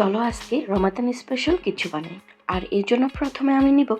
চলো আজকে রমাদান স্পেশাল কিছু বানাই। আর এর জন্য প্রথমে আমি নিব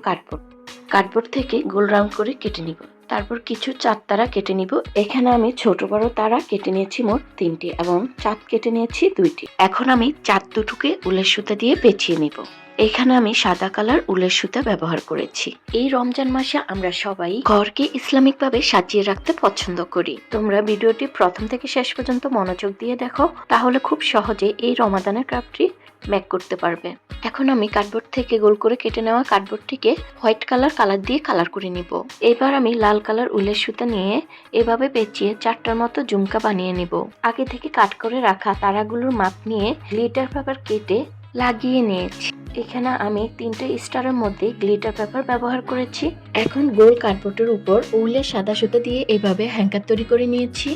কার্ডবোর্ড থেকে গোল রাউন্ড করে কেটে নিব। তারপর কিছু চাঁদ তারা কেটে নিব। এখানে আমি ছোট বড় তারা কেটে নিয়েছি মোট 3টি এবং চাঁদ কেটে নিয়েছি 2টি। এখন আমি চাঁদ দুটোকে উলের সুতা দিয়ে পেঁচিয়ে নিব। এখানে আমি সাদা কালার উলের সুতা ব্যবহার করেছি। এই রমজান মাসে আমরা সবাই ঘরকে ইসলামিক ভাবে সাজিয়ে রাখতে পছন্দ করি। তোমরা ভিডিওটি প্রথম থেকে শেষ পর্যন্ত মনোযোগ দিয়ে দেখো, তাহলে খুব সহজে এই রমাদানের ক্রাফটটি মেক করতে পারবে। এখন আমি কার্ডবোর্ড থেকে গোল করে কেটে নেওয়া কার্ডবোর্ডটিকে হোয়াইট কালার দিয়ে কালার করে নিব। এবার আমি লাল কালার উলের সুতা নিয়ে এভাবে পেঁচিয়ে 4টার মতো ঝুমকা বানিয়ে নিব। আগে থেকে কাট করে রাখা তারাগুলোর মাপ নিয়ে গ্লিটার পেপার কেটে লাগিয়ে নিয়েছি। এখানে আমি 3টে স্টারের মধ্যে গ্লিটার পেপার ব্যবহার করেছি। এখন গোল কার্ডবোর্ডের উপর উলের সাদা সুতা দিয়ে এভাবে হ্যাঙ্গার তৈরি করে নিয়েছি।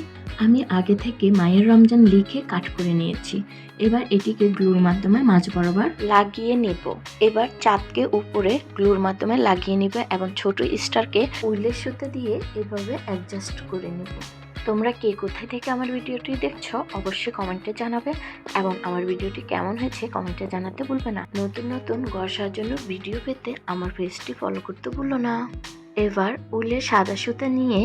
আমি আগে থেকে মায়ের রমজান লিখে কাট করে নিয়েছি। এবার এটিকে গ্লুর মাধ্যমে মাঝ বরাবর লাগিয়ে নেব। এবার চাঁদকে উপরে গ্লুর মাধ্যমে লাগিয়ে নিব এবং ছোট স্টারকে উলের সুতা দিয়ে এভাবে অ্যাডজাস্ট করে নেব। তোমরা কে কোথায় থেকে আমার ভিডিওটি দেখছো অবশ্যই কমেন্টে জানাবে এবং আমার ভিডিওটি কেমন হয়েছে কমেন্টে জানাতে ভুলবে না। নতুন ঘর সাজানোর ভিডিও পেতে আমার পেজটি ফলো করতে ভুলো না। এবার উলের সাদা সুতা নিয়ে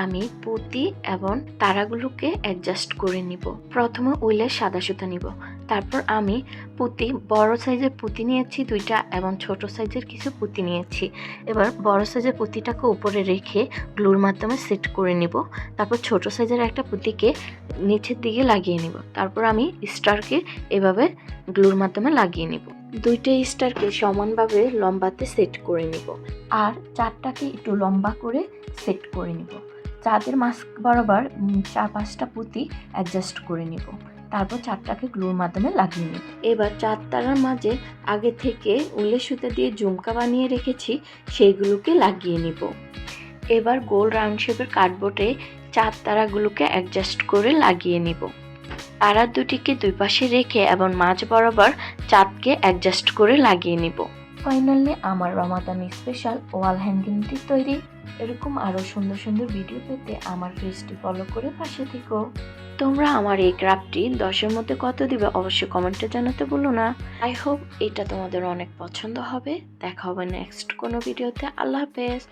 আমি পুঁতি এবং তারাগুলোকে অ্যাডজাস্ট করে নিব। প্রথমে উলের সাদা সুতা নিব, তারপর আমি পুঁতি বড় সাইজের পুঁতি নিয়েছি 2টা এবং ছোট সাইজের কিছু পুঁতি নিয়েছি। এবার বড় সাইজের পুঁতিটাকে উপরে রেখে গ্লুর মাধ্যমে সেট করে নিব। তারপর ছোট সাইজের একটা পুঁতিকে নিচের দিকে লাগিয়ে নিব। তারপর আমি স্টারকে এভাবে গ্লুর মাধ্যমে লাগিয়ে নিব। 2টে স্টারকে সমানভাবে লম্বাতে সেট করে নিব আর চারটাকে একটু লম্বা করে সেট করে নিব। চাঁদের মাছ বরাবর 4-5টা পুঁতি অ্যাডজাস্ট করে নিব। তারপর চারটাকে গ্লুর মাধ্যমে লাগিয়ে নিব। এবার চার তারার মাঝে আগে থেকে উলের সুতা দিয়ে ঝুমকা বানিয়ে রেখেছি, সেইগুলোকে লাগিয়ে নিব। এবার গোল রাউন্ড শেপের কার্ডবোর্ডে চার তারাগুলোকে অ্যাডজাস্ট করে লাগিয়ে নিব। তারা দুটিকে দুই পাশে রেখে এবং মাঝ বরাবর চাঁদকে অ্যাডজাস্ট করে লাগিয়ে নিব। ফাইনালি আমার রমাদান স্পেশাল ওয়াল হ্যাঙ্গিংটি তৈরি। এরকম আরো সুন্দর ভিডিও পেতে আমার পেজটি ফলো করে পাশে থেকো। তোমরা আমার এই ক্রাফটটি 10-এর মধ্যে কত দিবে অবশ্যই কমেন্টে জানাতে ভুলো না। আই হোপ এটা তোমাদের অনেক পছন্দ হবে। দেখা হবে নেক্সট কোনো ভিডিওতে। আল্লাহ হাফেজ।